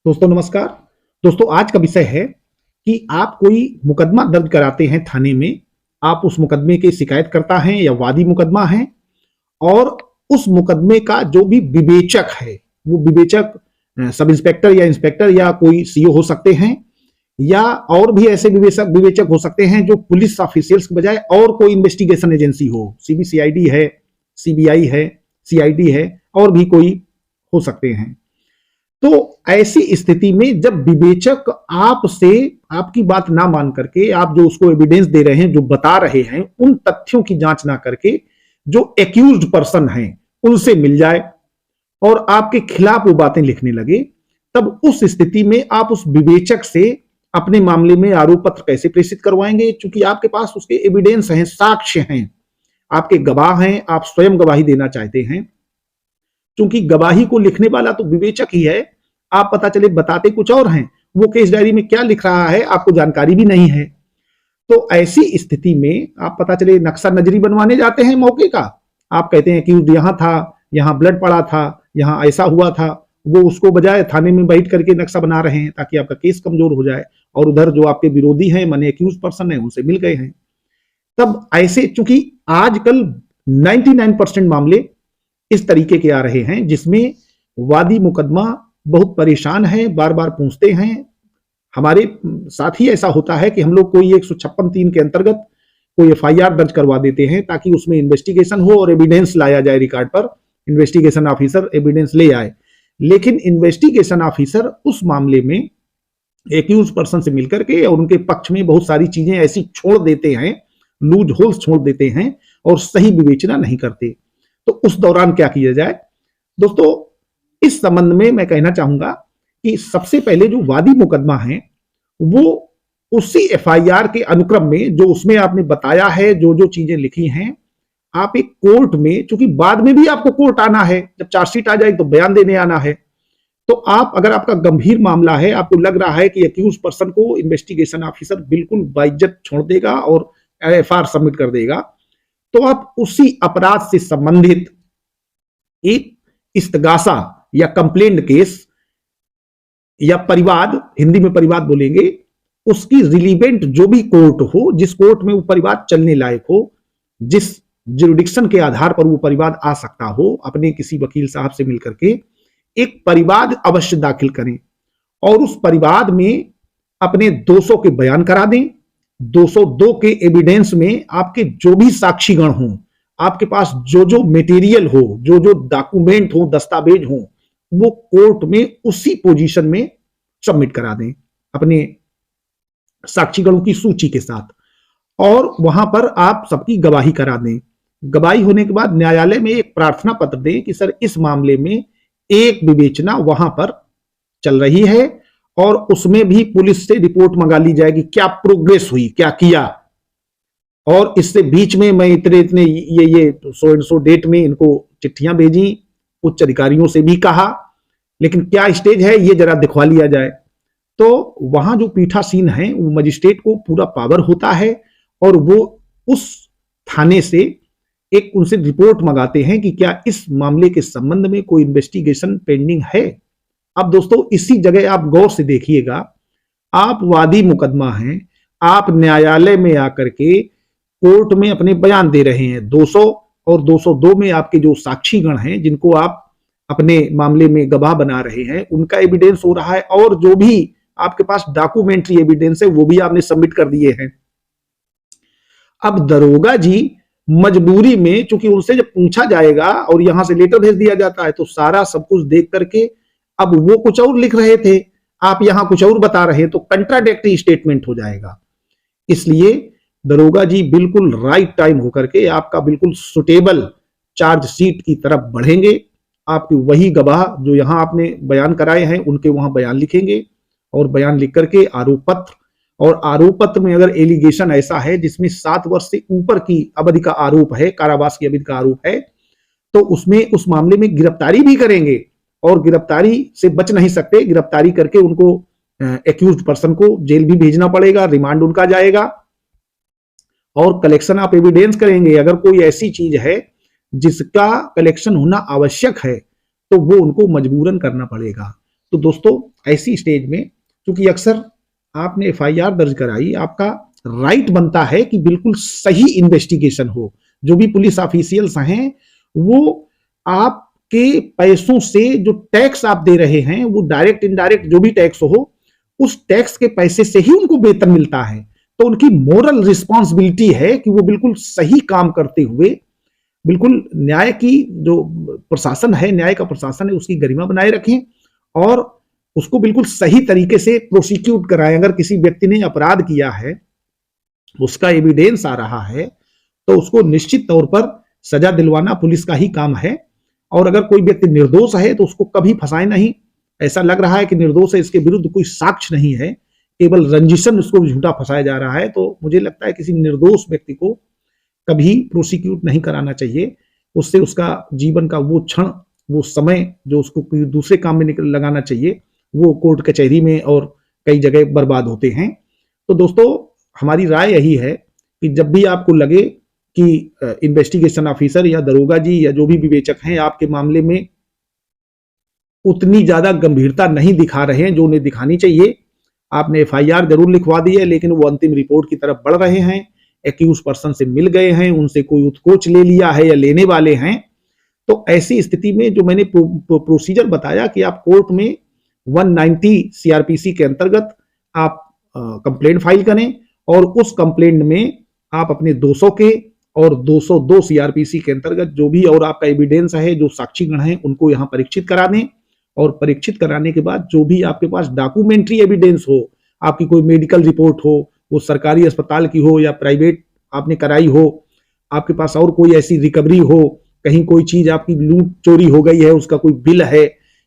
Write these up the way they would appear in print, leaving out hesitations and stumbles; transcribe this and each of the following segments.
दोस्तों नमस्कार। दोस्तों आज का विषय है कि आप कोई मुकदमा दर्ज कराते हैं थाने में। आप उस मुकदमे के शिकायतकर्ता हैं या वादी मुकदमा हैं, और उस मुकदमे का जो भी विवेचक है वो विवेचक सब इंस्पेक्टर या इंस्पेक्टर या कोई सीओ हो सकते हैं, या और भी ऐसे विवेचक विवेचक हो सकते हैं जो पुलिस ऑफिशियल्स के बजाय और कोई इन्वेस्टिगेशन एजेंसी हो, सीबीसीआईडी है, सीबीआई है, सीआईडी है, और भी कोई हो सकते हैं। तो ऐसी स्थिति में जब विवेचक आपसे आपकी बात ना मान करके, आप जो उसको एविडेंस दे रहे हैं, जो बता रहे हैं, उन तथ्यों की जांच ना करके जो एक्यूज्ड पर्सन हैं उनसे मिल जाए और आपके खिलाफ वो बातें लिखने लगे, तब उस स्थिति में आप उस विवेचक से अपने मामले में आरोप पत्र कैसे प्रेषित करवाएंगे? चूंकि आपके पास उसके एविडेंस हैं, साक्ष्य हैं, आपके गवाह हैं, आप स्वयं गवाही देना चाहते हैं। चूंकि गवाही को लिखने वाला तो विवेचक ही है, आप पता चले बताते कुछ और हैं, वो केस डायरी में क्या लिख रहा है आपको जानकारी भी नहीं है। तो ऐसी स्थिति में आप पता चले नक्शा नजरी बनवाने जाते हैं मौके का, आप कहते हैं कि यहां था, यहां ब्लड पड़ा था, यहां ऐसा हुआ था, वो उसको बजाय थाने में बैठ करके नक्शा बना रहे हैं ताकि आपका केस कमजोर हो जाए, और उधर जो आपके विरोधी हैं माने एक्यूज पर्सन है उनसे मिल गए हैं। तब ऐसे चूंकि आजकल 99% मामले इस तरीके के आ रहे हैं जिसमें वादी मुकदमा बहुत परेशान है, बार बार पूछते हैं। हमारे साथ ही ऐसा होता है कि हम लोग कोई 156(3) के अंतर्गत कोई एफआईआर दर्ज करवा देते हैं ताकि उसमें इन्वेस्टिगेशन हो और एविडेंस लाया जाए रिकॉर्ड पर, इन्वेस्टिगेशन ऑफिसर एविडेंस ले आए। लेकिन इन्वेस्टिगेशन ऑफिसर उस मामले में एक्यूज पर्सन से मिलकर के और उनके पक्ष में बहुत सारी चीजें ऐसी छोड़ देते हैं, लूज होल्स छोड़ देते हैं और सही विवेचना नहीं करते। तो उस दौरान क्या किया जाए? दोस्तों इस संबंध में मैं कहना चाहूंगा कि सबसे पहले जो वादी मुकदमा है वो उसी एफआईआर के अनुक्रम में जो उसमें आपने बताया है, जो जो चीजें लिखी हैं, आप एक कोर्ट में, चूंकि बाद में भी आपको कोर्ट आना है, जब चार्जशीट आ जाए तो बयान देने आना है, तो आप अगर आपका गंभीर मामला है, आपको लग रहा है कि एक्यूज पर्सन को इन्वेस्टिगेशन ऑफिसर बिल्कुल बाइज्जत छोड़ देगा और एफआईआर सबमिट कर देगा, तो आप उसी अपराध से संबंधित एक इस्तगासा या कंप्लेंट केस या परिवाद, हिंदी में परिवाद बोलेंगे, उसकी रिलीवेंट जो भी कोर्ट हो, जिस कोर्ट में वो परिवाद चलने लायक हो, जिस जुरिडिक्शन के आधार पर वो परिवाद आ सकता हो, अपने किसी वकील साहब से मिलकर के एक परिवाद अवश्य दाखिल करें और उस परिवाद में अपने 200 के बयान करा दें। 202 के एविडेंस में आपके जो भी साक्षीगण हों, आपके पास जो जो मटेरियल हो, जो जो डॉक्यूमेंट हो, दस्तावेज हो, वो कोर्ट में उसी पोजीशन में सबमिट करा दें अपने साक्षीगणों की सूची के साथ, और वहां पर आप सबकी गवाही करा दें। गवाही होने के बाद न्यायालय में एक प्रार्थना पत्र दें कि सर इस मामले में एक विवेचना वहां पर चल रही है और उसमें भी पुलिस से रिपोर्ट मंगा ली जाएगी, क्या प्रोग्रेस हुई, क्या किया, और इससे बीच में मैं इतने इतने ये सो एंड सो डेट में इनको चिट्ठियां भेजी, उच्च अधिकारियों से भी कहा, लेकिन क्या स्टेज है ये जरा दिखवा लिया जाए। तो वहां जो पीठासीन है वो मजिस्ट्रेट को पूरा पावर होता है और वो उस थाने से एक उनसे रिपोर्ट मंगाते हैं कि क्या इस मामले के संबंध में कोई इन्वेस्टिगेशन पेंडिंग है। अब दोस्तों इसी जगह आप गौर से देखिएगा, आप वादी मुकदमा हैं, आप न्यायालय में आकर के कोर्ट में अपने बयान दे रहे हैं। 200 और 202 में आपके जो साक्षीगण हैं जिनको आप अपने मामले में गवाह बना रहे हैं, उनका एविडेंस हो रहा है, और जो भी आपके पास डॉक्यूमेंट्री एविडेंस है वो भी आपने सबमिट कर दिए हैं। अब दरोगा जी मजबूरी में, चूंकि उनसे जब पूछा जाएगा और यहां से लेटर भेज दिया जाता है, तो सारा सब कुछ देख करके अब वो कुछ और लिख रहे थे, आप यहां कुछ और बता रहे, तो कंट्राडिक्टरी स्टेटमेंट हो जाएगा। इसलिए दरोगा जी बिल्कुल राइट टाइम होकर के आपका बिल्कुल सुटेबल चार्जशीट की तरफ बढ़ेंगे। आपके वही गवाह जो यहां आपने बयान कराए हैं उनके वहां बयान लिखेंगे और बयान लिख करके आरोप पत्र, और आरोप पत्र में अगर एलिगेशन ऐसा है जिसमें 7 वर्ष से ऊपर की अवधि का आरोप है, कारावास की अवधि का आरोप है, तो उसमें उस मामले में गिरफ्तारी भी करेंगे, और गिरफ्तारी से बच नहीं सकते, गिरफ्तारी करके उनको एक्यूज्ड पर्सन को जेल भी भेजना पड़ेगा, रिमांड उनका जाएगा, और कलेक्शन ऑफ एविडेंस करेंगे। अगर कोई ऐसी चीज है जिसका कलेक्शन होना आवश्यक है तो वो उनको मजबूरन करना पड़ेगा। तो दोस्तों ऐसी स्टेज में, क्योंकि अक्सर आपने एफआईआर दर्ज कराई, आपका राइट बनता है कि बिल्कुल सही इन्वेस्टिगेशन हो। जो भी पुलिस ऑफिशियल्स हैं वो आपके पैसों से जो टैक्स आप दे रहे हैं, वो डायरेक्ट इनडायरेक्ट जो भी टैक्स हो, उस टैक्स के पैसे से ही उनको वेतन मिलता है। तो उनकी मोरल रिस्पॉन्सिबिलिटी है कि वो बिल्कुल सही काम करते हुए बिल्कुल न्याय की जो प्रशासन है, न्याय का प्रशासन है, उसकी गरिमा बनाए रखें और उसको बिल्कुल सही तरीके से प्रोसिक्यूट कराएं। अगर किसी व्यक्ति ने अपराध किया है, उसका एविडेंस आ रहा है, तो उसको निश्चित तौर पर सजा दिलवाना पुलिस का ही काम है। और अगर कोई व्यक्ति निर्दोष है तो उसको कभी फंसाए नहीं। ऐसा लग रहा है कि निर्दोष है, इसके विरुद्ध कोई साक्ष्य नहीं है, केवल रंजिशन उसको झूठा फंसाया जा रहा है, तो मुझे लगता है किसी निर्दोष व्यक्ति को कभी प्रोसिक्यूट नहीं कराना चाहिए। उससे उसका जीवन का वो क्षण, वो समय जो उसको दूसरे काम में लगाना चाहिए, वो कोर्ट कचहरी में और कई जगह बर्बाद होते हैं। तो दोस्तों हमारी राय यही है कि जब भी आपको लगे कि इन्वेस्टिगेशन ऑफिसर या दरोगा जी या जो भी विवेचक हैं आपके मामले में उतनी ज्यादा गंभीरता नहीं दिखा रहे हैं जो उन्हें दिखानी चाहिए, आपने एफआईआर जरूर लिखवा दी है लेकिन वो अंतिम रिपोर्ट की तरफ बढ़ रहे हैं, एक्यूज पर्सन से मिल गए हैं, उनसे कोई उत्कोच ले लिया है या लेने वाले हैं, तो ऐसी स्थिति में जो मैंने प्रोसीजर बताया कि आप कोर्ट में 190 सीआरपीसी के अंतर्गत आप कंप्लेंट फाइल करें और उस कंप्लेंट में आप अपने 200 के और 202 सीआरपीसी के अंतर्गत जो भी और आपका एविडेंस है, जो साक्षीगण हैं, उनको यहां परीक्षित करा दें। और परीक्षित कराने के बाद जो भी आपके पास डॉक्यूमेंट्री एविडेंस हो, आपकी कोई मेडिकल रिपोर्ट हो, वो सरकारी अस्पताल की हो या प्राइवेट आपने कराई हो, आपके पास और कोई ऐसी रिकवरी हो, कहीं कोई चीज आपकी लूट चोरी हो गई है, उसका कोई बिल है,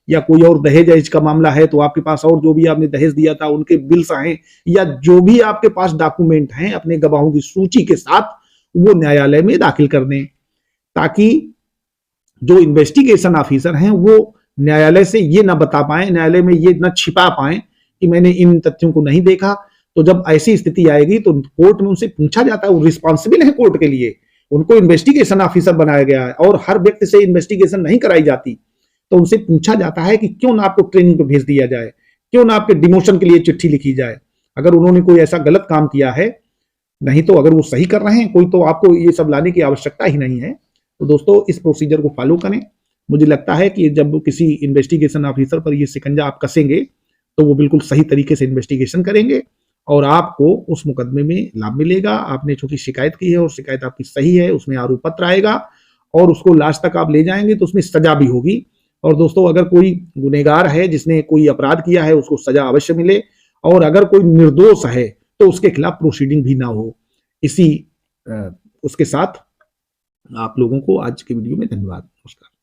या कोई और दहेज का मामला है तो आपके पास और जो भी आपने दहेज दिया था उनके बिल्स हैं, या जो भी आपके पास डॉक्यूमेंट हैं अपने गवाहों की सूची के साथ, वो न्यायालय में दाखिल कर दें, ताकि जो इन्वेस्टिगेशन ऑफिसर हैं वो न्यायालय से ये ना बता पाए, न्यायालय में ये ना छिपा पाए कि मैंने इन तथ्यों को नहीं देखा। तो जब ऐसी स्थिति आएगी तो कोर्ट में उनसे पूछा जाता है, वो रिस्पॉन्सिबल है कोर्ट के लिए, उनको इन्वेस्टिगेशन ऑफिसर बनाया गया है और हर व्यक्ति से इन्वेस्टिगेशन नहीं कराई जाती, तो उनसे पूछा जाता है कि क्यों ना आपको ट्रेनिंग पे भेज दिया जाए, क्यों ना आपके डिमोशन के लिए चिट्ठी लिखी जाए, अगर उन्होंने कोई ऐसा गलत काम किया है। नहीं तो अगर वो सही कर रहे हैं कोई, तो आपको ये सब लाने की आवश्यकता ही नहीं है। तो दोस्तों इस प्रोसीजर को फॉलो करें। मुझे लगता है कि जब किसी इन्वेस्टिगेशन ऑफिसर पर ये शिकंजा आप कसेंगे तो वो बिल्कुल सही तरीके से इन्वेस्टिगेशन करेंगे और आपको उस मुकदमे में लाभ मिलेगा। आपने चूंकि शिकायत की है और शिकायत आपकी सही है, उसमें आरोप पत्र आएगा और उसको लास्ट तक आप ले जाएंगे तो उसमें सजा भी होगी। और दोस्तों अगर कोई गुनहगार है जिसने कोई अपराध किया है उसको सजा अवश्य मिले, और अगर कोई निर्दोष है तो उसके खिलाफ प्रोसीडिंग भी ना हो। इसी उसके साथ आप लोगों को आज के वीडियो में धन्यवाद, नमस्कार।